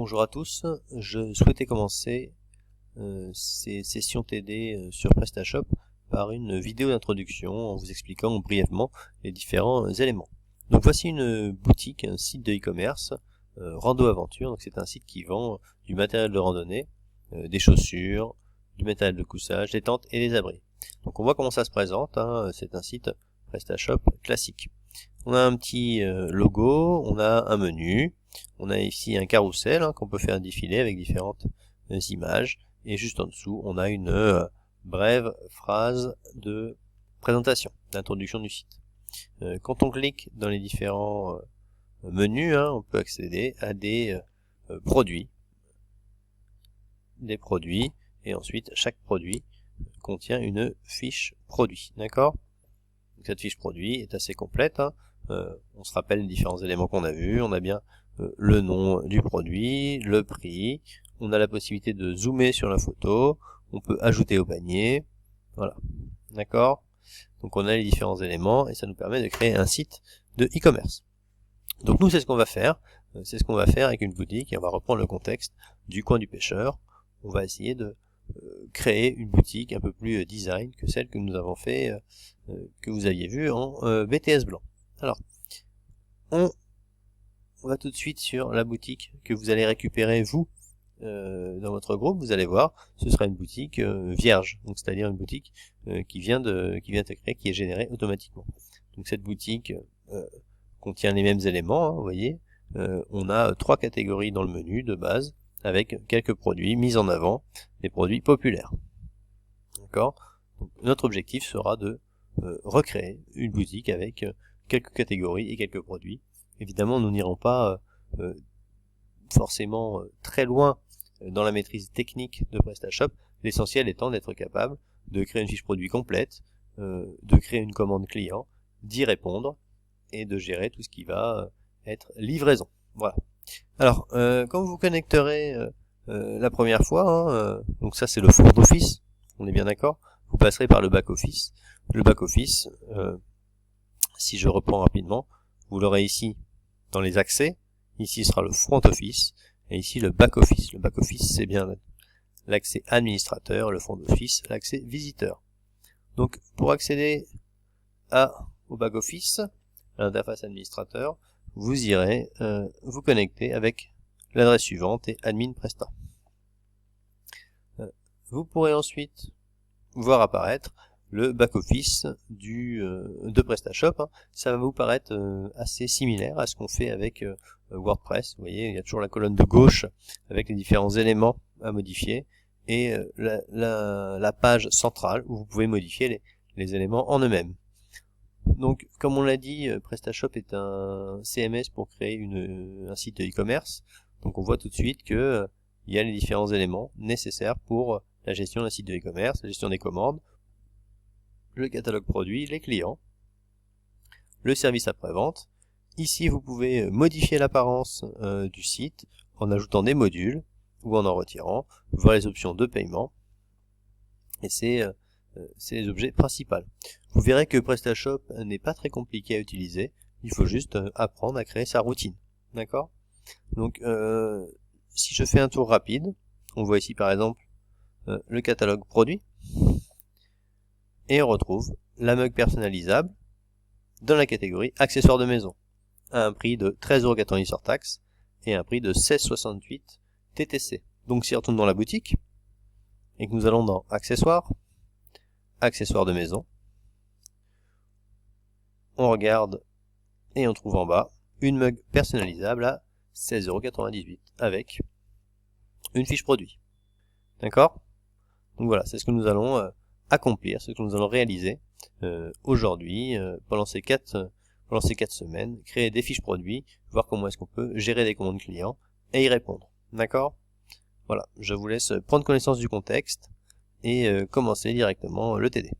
Bonjour à tous, je souhaitais commencer ces sessions TD sur PrestaShop par une vidéo d'introduction en vous expliquant brièvement les différents éléments. Donc voici une boutique, un site de e-commerce, Rando Aventure. Donc c'est un site qui vend du matériel de randonnée, des chaussures, du matériel de couchage, des tentes et des abris. Donc on voit comment ça se présente, c'est un site PrestaShop classique. On a un petit logo, on a un menu, on a ici un carrousel qu'on peut faire défiler avec différentes images, et juste en dessous on a une brève phrase de présentation, d'introduction du site. Quand on clique dans les différents menus, on peut accéder à des produits, et ensuite chaque produit contient une fiche produit, d'accord? Cette fiche produit est assez complète, on se rappelle les différents éléments qu'on a vus, on a bien le nom du produit, le prix, on a la possibilité de zoomer sur la photo, on peut ajouter au panier, voilà, d'accord? Donc on a les différents éléments et ça nous permet de créer un site de e-commerce. Donc nous c'est ce qu'on va faire, avec une boutique, et on va reprendre le contexte du coin du pêcheur. On va essayer de créer une boutique un peu plus design que celle que nous avons fait, que vous aviez vu en BTS blanc. Alors, on va tout de suite sur la boutique que vous allez récupérer vous dans votre groupe. Vous allez voir, ce sera une boutique vierge, donc c'est-à-dire une boutique qui vient d'être créée, qui est générée automatiquement. Donc cette boutique contient les mêmes éléments, vous voyez. On a 3 catégories dans le menu de base, avec quelques produits mis en avant, des produits populaires. D'accord ? Donc, notre objectif sera de recréer une boutique avec quelques catégories et quelques produits. Évidemment, nous n'irons pas forcément très loin dans la maîtrise technique de PrestaShop, l'essentiel étant d'être capable de créer une fiche produit complète, de créer une commande client, d'y répondre et de gérer tout ce qui va être livraison. Voilà. Alors, quand vous vous connecterez la première fois, donc ça c'est le front office, on est bien d'accord, vous passerez par le back office. Le back office, si je reprends rapidement, vous l'aurez ici dans les accès, ici sera le front office, et ici le back office. Le back office c'est bien l'accès administrateur, le front office l'accès visiteur. Donc pour accéder au back office, à l'interface administrateur, vous irez vous connecter avec l'adresse suivante et admin presta. Vous pourrez ensuite voir apparaître le back-office de PrestaShop. Ça va vous paraître assez similaire à ce qu'on fait avec WordPress. Vous voyez, il y a toujours la colonne de gauche avec les différents éléments à modifier et la page centrale où vous pouvez modifier les éléments en eux-mêmes. Donc, comme on l'a dit, PrestaShop est un CMS pour créer un site de e-commerce. Donc, on voit tout de suite que il y a les différents éléments nécessaires pour la gestion d'un site de e-commerce, la gestion des commandes, le catalogue produit, les clients, le service après-vente. Ici, vous pouvez modifier l'apparence du site en ajoutant des modules ou en retirant, voir les options de paiement. Et c'est les objets principaux. Vous verrez que PrestaShop n'est pas très compliqué à utiliser, il faut juste apprendre à créer sa routine. D'accord ? Donc, si je fais un tour rapide, on voit ici par exemple le catalogue produit, et on retrouve la mug personnalisable dans la catégorie accessoires de maison, à un prix de 13,90€ hors taxe, et un prix de 16,68€ TTC. Donc si on retourne dans la boutique, et que nous allons dans accessoires de maison, on regarde et on trouve en bas une mug personnalisable à 16,98€ avec une fiche produit. D'accord ? Donc voilà, c'est ce que nous allons accomplir, ce que nous allons réaliser aujourd'hui pendant ces 4 semaines, créer des fiches produits, voir comment est-ce qu'on peut gérer des commandes clients et y répondre. D'accord ? Voilà, je vous laisse prendre connaissance du contexte et commencer directement le TD.